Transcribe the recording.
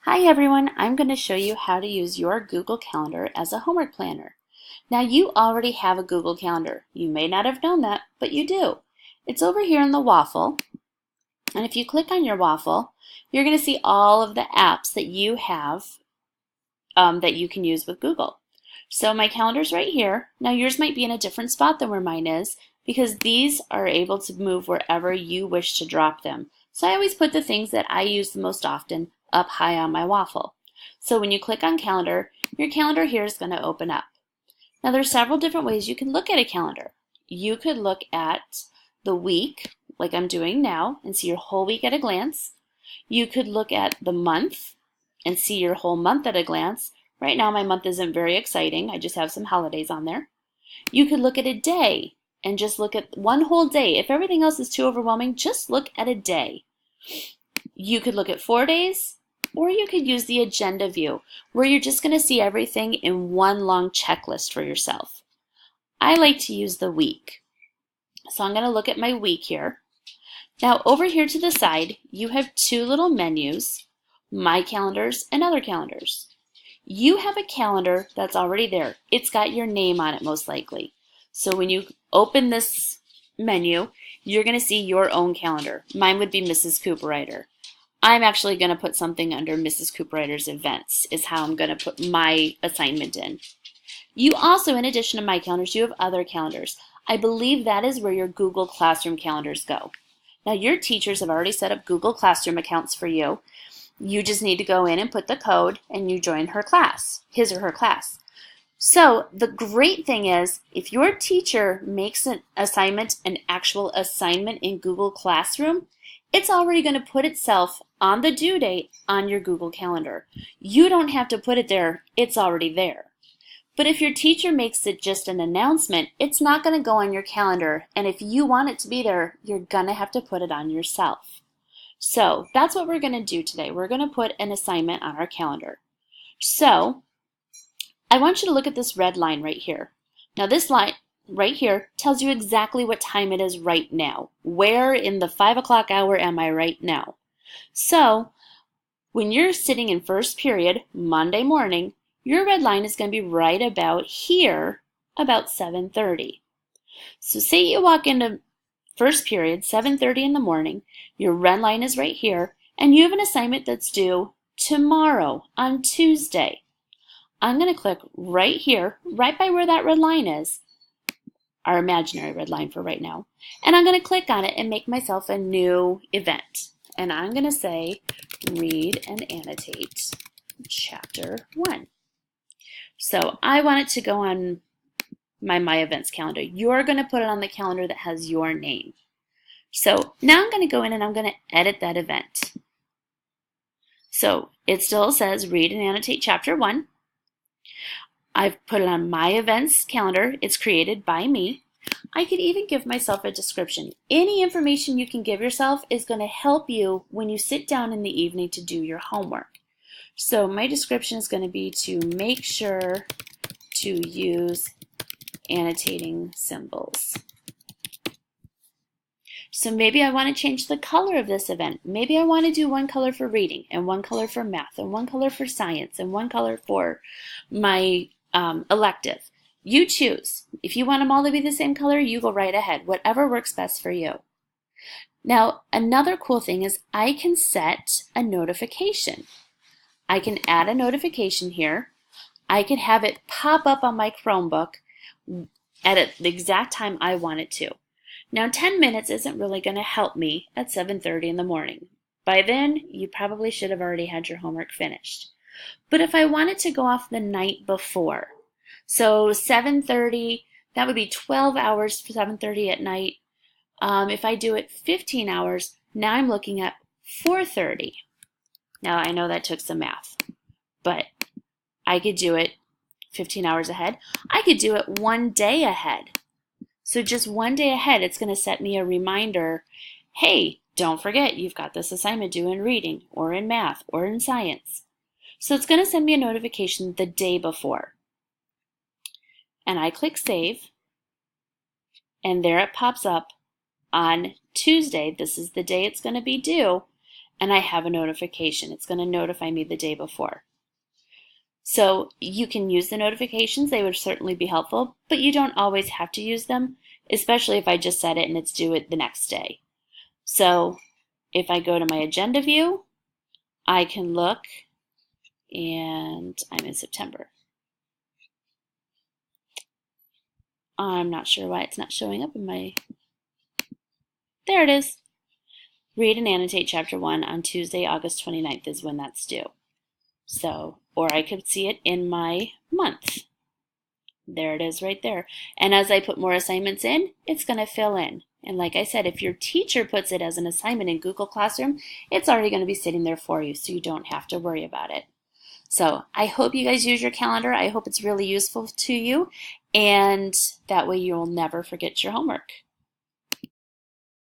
Hi everyone, I'm going to show you how to use your Google Calendar as a homework planner. Now you already have a Google Calendar. You may not have known that, but you do. It's over here in the waffle, and if you click on your waffle, you're going to see all of the apps that you have that you can use with Google. So my calendar's right here. Now yours might be in a different spot than where mine is because these are able to move wherever you wish to drop them. So I always put the things that I use the most often up high on my waffle. So when you click on calendar, your calendar here is going to open up. Now there's several different ways you can look at a calendar. You could look at the week, like I'm doing now, and see your whole week at a glance. You could look at the month and see your whole month at a glance. Right now my month isn't very exciting. I just have some holidays on there. You could look at a day and just look at one whole day. If everything else is too overwhelming, just look at a day. You could look at 4 days, or you could use the agenda view, where you're just going to see everything in one long checklist for yourself. I like to use the week. So I'm going to look at my week here. Now over here to the side, you have two little menus, My Calendars and Other Calendars. You have a calendar that's already there. It's got your name on it most likely. So when you open this menu, you're going to see your own calendar. Mine would be Mrs. Cooperrider. I'm actually going to put something under Mrs. Cooperrider's events is how I'm going to put my assignment in. You also, in addition to My Calendars, you have Other Calendars. I believe that is where your Google Classroom calendars go. Now your teachers have already set up Google Classroom accounts for you. You just need to go in and put the code and you join her class, his or her class. So the great thing is if your teacher makes an assignment, an actual assignment in Google Classroom, it's already going to put itself on the due date on your Google Calendar. You don't have to put it there, it's already there. But if your teacher makes it just an announcement, it's not going to go on your calendar, and if you want it to be there, you're going to have to put it on yourself. So that's what we're going to do today. We're going to put an assignment on our calendar. So I want you to look at this red line right here. Now this line right here tells you exactly what time it is right now. Where in the 5 o'clock hour am I right now? So when you're sitting in first period Monday morning, your red line is going to be right about here, about 7:30. So say you walk into first period, 7:30 in the morning, your red line is right here, and you have an assignment that's due tomorrow on Tuesday. I'm going to click right here, right by where that red line is, our imaginary red line for right now, and I'm going to click on it and make myself a new event. And I'm going to say, read and annotate chapter 1. So I want it to go on my events calendar. You're going to put it on the calendar that has your name. So now I'm going to go in and I'm going to edit that event. So it still says read and annotate chapter 1. I've put it on my events calendar. It's created by me. I could even give myself a description. Any information you can give yourself is going to help you when you sit down in the evening to do your homework. So my description is going to be to make sure to use annotating symbols. So maybe I want to change the color of this event. Maybe I want to do one color for reading and one color for math and one color for science and one color for my elective. You choose. If you want them all to be the same color, you go right ahead. Whatever works best for you. Now, another cool thing is I can set a notification. I can add a notification here. I can have it pop up on my Chromebook at the exact time I want it to. Now 10 minutes isn't really going to help me at 7:30 in the morning. By then, you probably should have already had your homework finished. But if I wanted to go off the night before, so 7:30, that would be 12 hours for 7:30 at night. If I do it 15 hours, now I'm looking at 4:30. Now I know that took some math, but I could do it 15 hours ahead. I could do it one day ahead. So just one day ahead, it's going to set me a reminder, hey, don't forget you've got this assignment due in reading or in math or in science. So it's going to send me a notification the day before. And I click save, and there it pops up on Tuesday. This is the day it's going to be due. and I have a notification. It's going to notify me the day before. So you can use the notifications. They would certainly be helpful, but you don't always have to use them, especially if I just set it and it's due it the next day. So if I go to my agenda view, I can look, and I'm in September. I'm not sure why it's not showing up in my... There it is. Read and annotate chapter 1 on Tuesday, August 29th is when that's due. So, or I could see it in my month. There it is right there. And as I put more assignments in, it's going to fill in. And like I said, if your teacher puts it as an assignment in Google Classroom, it's already going to be sitting there for you, so you don't have to worry about it. So I hope you guys use your calendar. I hope it's really useful to you, and that way you'll never forget your homework.